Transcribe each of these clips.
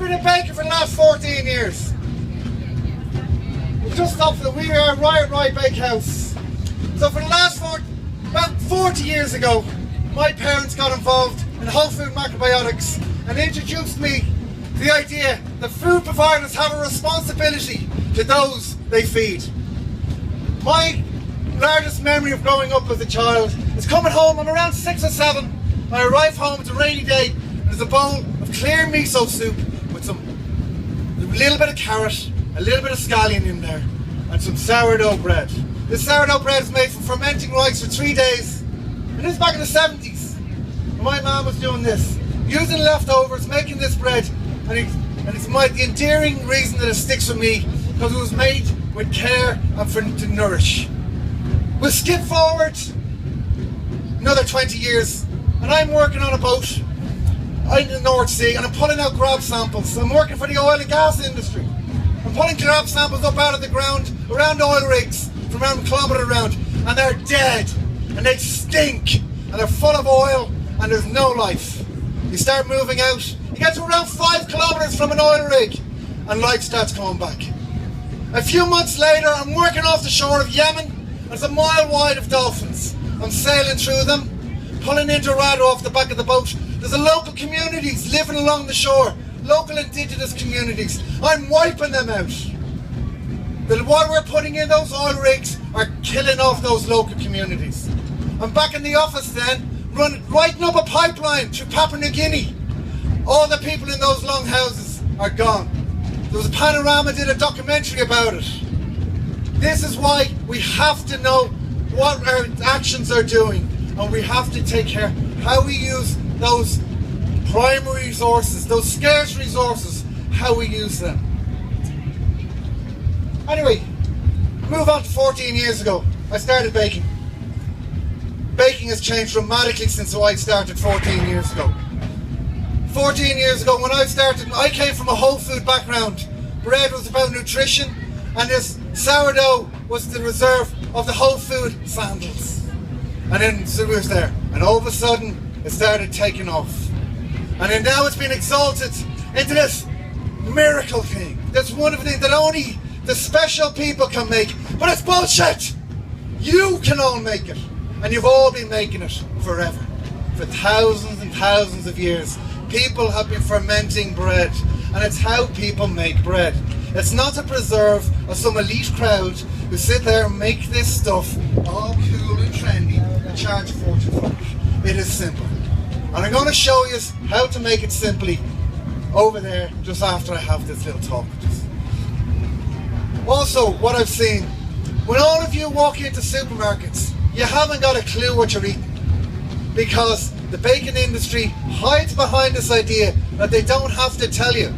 been a baker for the last 14 years. We've just stopped for we are Riot Rye Bakehouse. So for the last about 40 years ago, my parents got involved in whole food macrobiotics and introduced me to the idea that food providers have a responsibility to those they feed. My largest memory of growing up as a child is coming home. I'm around 6 or 7. I arrive home, it's a rainy day, and there's a bowl of clear miso soup with a little bit of carrot, a little bit of scallion in there, and some sourdough bread. This sourdough bread is made from fermenting rice for 3 days, and this is back in the 70s. And my mum was doing this, using leftovers, making this bread, and it's the endearing reason that it sticks with me, because it was made with care and to nourish. We'll skip forward another 20 years, and I'm working on a boat in the North Sea, and I'm pulling out grab samples. I'm working for the oil and gas industry. I'm pulling grab samples up out of the ground around oil rigs from around a kilometre around, and they're dead, and they stink, and they're full of oil, and there's no life. You start moving out, you get to around 5 kilometres from an oil rig, and life starts coming back. A few months later, I'm working off the shore of Yemen, and there's a mile wide of dolphins. I'm sailing through them, pulling into rudder off the back of the boat. There's a local communities living along the shore, local indigenous communities. I'm wiping them out. What we're putting in those oil rigs are killing off those local communities. I'm back in the office then, writing up a pipeline through Papua New Guinea. All the people in those long houses are gone. There was a Panorama did a documentary about it. This is why we have to know what our actions are doing, and we have to take care how we use those primary resources, those scarce resources, how we use them. Anyway, move on to 14 years ago. I started baking. Baking has changed dramatically since I started 14 years ago. 14 years ago when I started, I came from a whole food background. Bread was about nutrition, and this sourdough was the reserve of the whole food sandals. And then so it was there, and all of a sudden it started taking off. And then now it's been exalted into this miracle thing, this wonderful thing that only the special people can make. But it's bullshit! You can all make it, and you've all been making it forever. For thousands and thousands of years, people have been fermenting bread, and it's how people make bread. It's not a preserve of some elite crowd who sit there and make this stuff all cool and trendy and charge a fortune for it. It is simple. And I'm going to show you how to make it simply over there just after I have this little talk. Also, what I've seen, when all of you walk into supermarkets, you haven't got a clue what you're eating, because the bacon industry hides behind this idea that they don't have to tell you.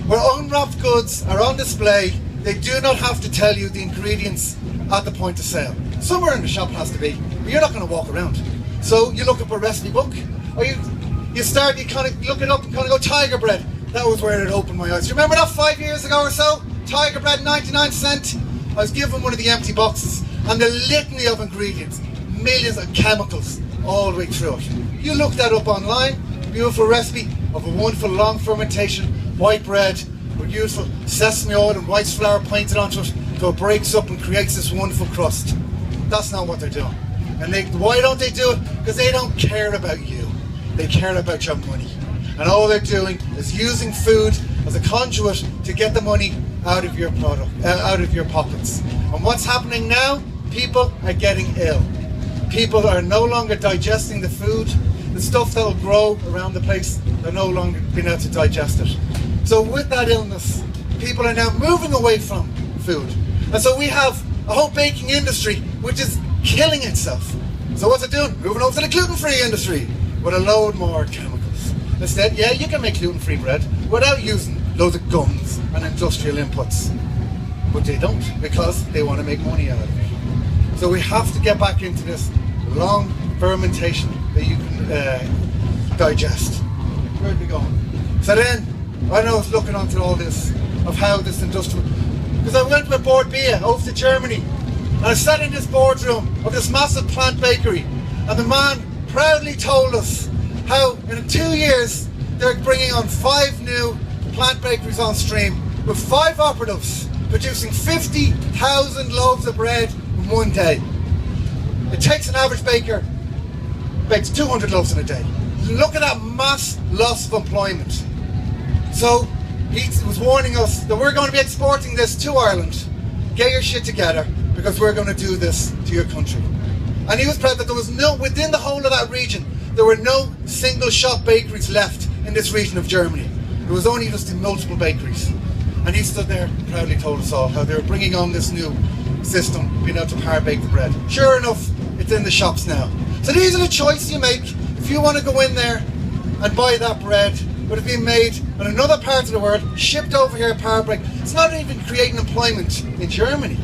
Where unwrapped goods are on display, they do not have to tell you the ingredients at the point of sale. Somewhere in the shop has to be, but you're not going to walk around. So you look up a recipe book, or you kind of look it up and kind of go, tiger bread. That was where it opened my eyes. You remember that 5 years ago or so? Tiger bread, 99 cent. I was given one of the empty boxes, and the litany of ingredients, millions of chemicals all the way through it. You look that up online, beautiful recipe of a wonderful long fermentation white bread with beautiful sesame oil and rice flour painted onto it, so it breaks up and creates this wonderful crust. That's not what they're doing. And why don't they do it? Because they don't care about you. They care about your money. And all they're doing is using food as a conduit to get the money out of your product, out of your pockets. And what's happening now? People are getting ill. People are no longer digesting the food. The stuff that will grow around the place, they're no longer being able to digest it. So with that illness, people are now moving away from food. And so we have a whole baking industry which is killing itself. So what's it doing? Moving over to the gluten-free industry with a load more chemicals. Instead, yeah, you can make gluten-free bread without using loads of guns and industrial inputs. But they don't, because they want to make money out of it. So we have to get back into this long fermentation that you can digest. Where'd we go? So then, I was looking onto all this, of how this industrial, because I went with board beer over to Germany, and I sat in this boardroom of this massive plant bakery, and the man proudly told us how in 2 years they're bringing on 5 new plant bakeries on stream with 5 operatives producing 50,000 loaves of bread in one day. It takes an average baker bakes 200 loaves in a day. Look at that mass loss of employment. So he was warning us that we're going to be exporting this to Ireland. Get your shit together, because we're going to do this to your country. And he was proud that there was no, within the whole of that region, there were no single shop bakeries left in this region of Germany. There was only just multiple bakeries. And he stood there and proudly told us all how they were bringing on this new system, being able to power bake the bread. Sure enough, it's in the shops now. So these are the choices you make if you want to go in there and buy that bread, but it's being made in another part of the world, shipped over here, power bake. It's not even creating employment in Germany.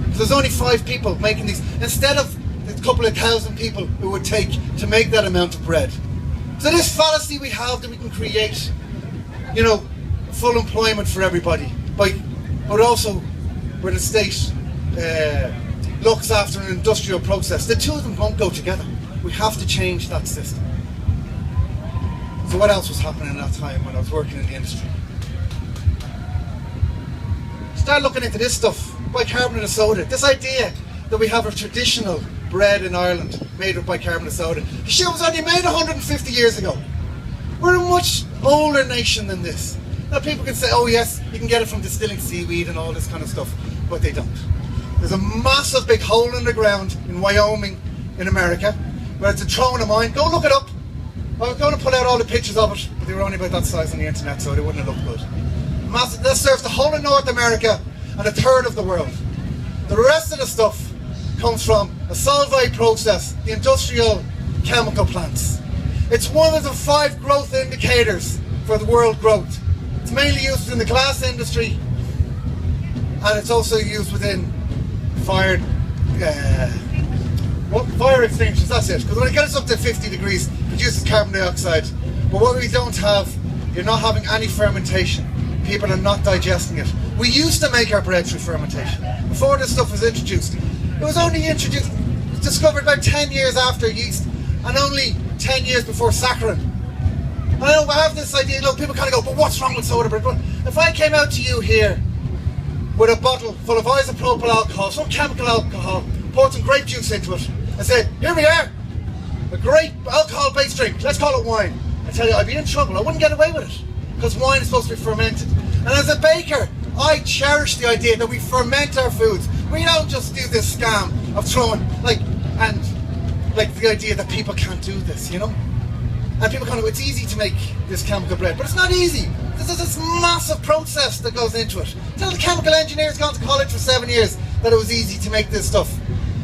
There's only 5 people making these, instead of the couple of thousand people who would take to make that amount of bread. So this fallacy we have that we can create, you know, full employment for everybody, but also where the state looks after an industrial process. The two of them won't go together. We have to change that system. So what else was happening at that time when I was working in the industry? Start looking into this stuff, bicarbonate of soda. This idea that we have a traditional bread in Ireland made with bicarbonate of soda. The shit was only made 150 years ago. We're a much older nation than this. Now people can say, oh yes, you can get it from distilling seaweed and all this kind of stuff, but they don't. There's a massive big hole in the ground in Wyoming in America where it's a throw in a mine. Go look it up. I was going to put out all the pictures of it, but they were only about that size on the internet, so they wouldn't have looked good. Massive, that serves the whole of North America and a third of the world. The rest of the stuff comes from a solvay process, the industrial chemical plants. It's one of the 5 growth indicators for the world growth. It's mainly used in the glass industry, and it's also used within fire extinguishers. That's it. Because when it gets up to 50 degrees, it produces carbon dioxide. But what we don't have, you're not having any fermentation. People are not digesting it. We used to make our bread through fermentation before this stuff was introduced. It was only discovered about 10 years after yeast, and only 10 years before saccharin. And I know I have this idea, look, people kind of go, but what's wrong with soda bread? But if I came out to you here with a bottle full of isopropyl alcohol, some chemical alcohol, poured some grape juice into it, and said, here we are, a great alcohol-based drink, let's call it wine. I tell you, I'd be in trouble. I wouldn't get away with it, because wine is supposed to be fermented. And as a baker, I cherish the idea that we ferment our foods. We don't just do this scam of throwing, like the idea that people can't do this, you know? And people kind of, it's easy to make this chemical bread, but it's not easy. There's this massive process that goes into it. Tell the chemical engineers gone to college for 7 years that it was easy to make this stuff.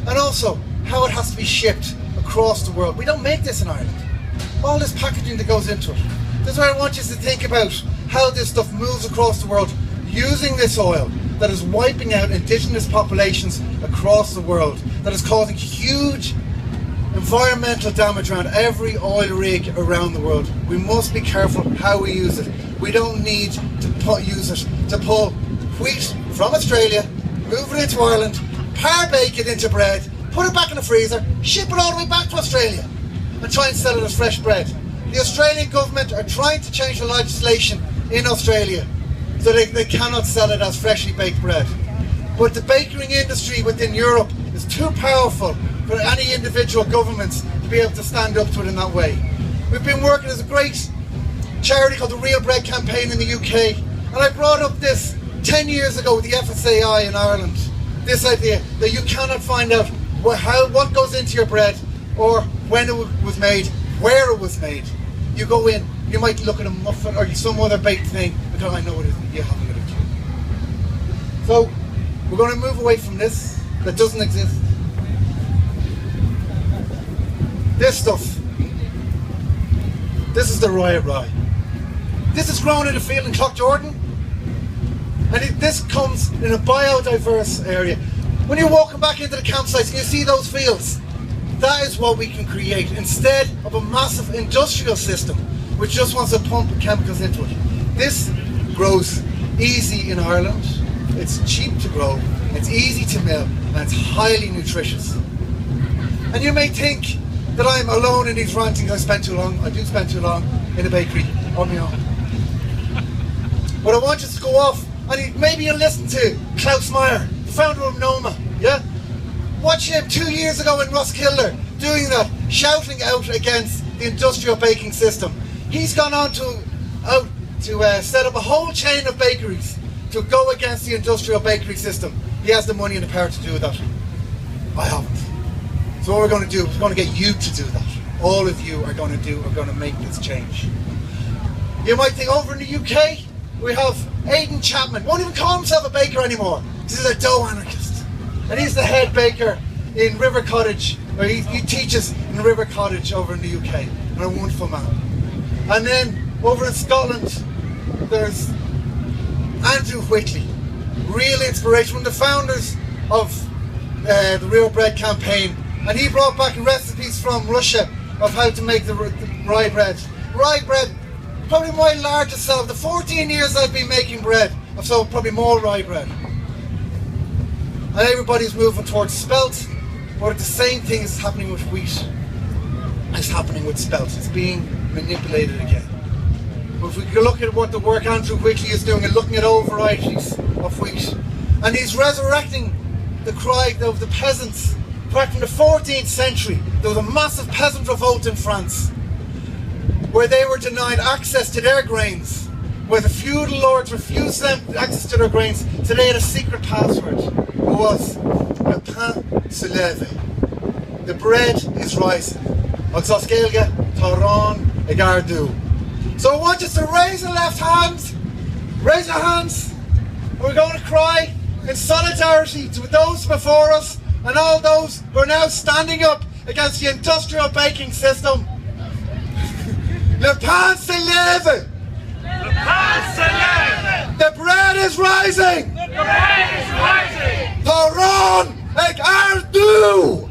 And also, how it has to be shipped across the world. We don't make this in Ireland. All this packaging that goes into it. This is where I want you to think about how this stuff moves across the world using this oil that is wiping out indigenous populations across the world, that is causing huge environmental damage around every oil rig around the world. We must be careful how we use it. We don't need to use it to pull wheat from Australia, move it into Ireland, power bake it into bread, put it back in the freezer, ship it all the way back to Australia and try and sell it as fresh bread. The Australian government are trying to change the legislation in Australia so they cannot sell it as freshly baked bread. But the baking industry within Europe is too powerful for any individual governments to be able to stand up to it in that way. We've been working as a great charity called the Real Bread Campaign in the UK, and I brought up this 10 years ago with the FSAI in Ireland. This idea that you cannot find out what goes into your bread, or when it was made, where it was made. You go in, you might look at a muffin or some other baked thing, because I know it is, you haven't got a clue. So we're going to move away from this that doesn't exist. This stuff, this is the Riot Rye. This is grown in a field in Cloughjordan, and this comes in a biodiverse area. When you're walking back into the campsites and you see those fields, that is what we can create instead of a massive industrial system which just wants to pump chemicals into it. This grows easy in Ireland, it's cheap to grow, it's easy to mill, and it's highly nutritious. And you may think that I'm alone in these rantings. I do spend too long in a bakery on my own. But I want you to go off and maybe you listen to Klaus Meyer, the founder of Noma, yeah? Watch him 2 years ago in Roskilde doing that, shouting out against the industrial baking system. He's gone on to set up a whole chain of bakeries to go against the industrial bakery system. He has the money and the power to do that. I haven't. So what we're going to do is we're going to get you to do that. All of you are going to make this change. You might think over in the UK, we have Aidan Chapman. Won't even call himself a baker anymore. This is a dough anarchist. And he's the head baker in River Cottage, or he teaches in River Cottage over in the UK. And a wonderful man. And then over in Scotland, there's Andrew Whitley. Real inspiration, one of the founders of the Real Bread campaign. And he brought back recipes from Russia of how to make the rye bread. Rye bread, probably my largest sell. The 14 years I've been making bread, I've sold probably more rye bread. And everybody's moving towards spelt, but the same thing is happening with wheat. It's happening with spelt. It's being manipulated again. But if we can look at what the work Andrew Whitley is doing and looking at old varieties of wheat, and he's resurrecting the cry of the peasants. Back from the 14th century, there was a massive peasant revolt in France where they were denied access to their grains, where the feudal lords refused them access to their grains, so they had a secret password. It was le pain se lève. The bread is rising. Oxoskelga, Tauron, Egardu. So I want you to raise the left hand, raise your hands, and we're going to cry in solidarity to those before us and all those who are now standing up against the industrial baking system. Le pain se lève. Le pain se lève. The bread is rising. The bread is rising. Tauron Egardu.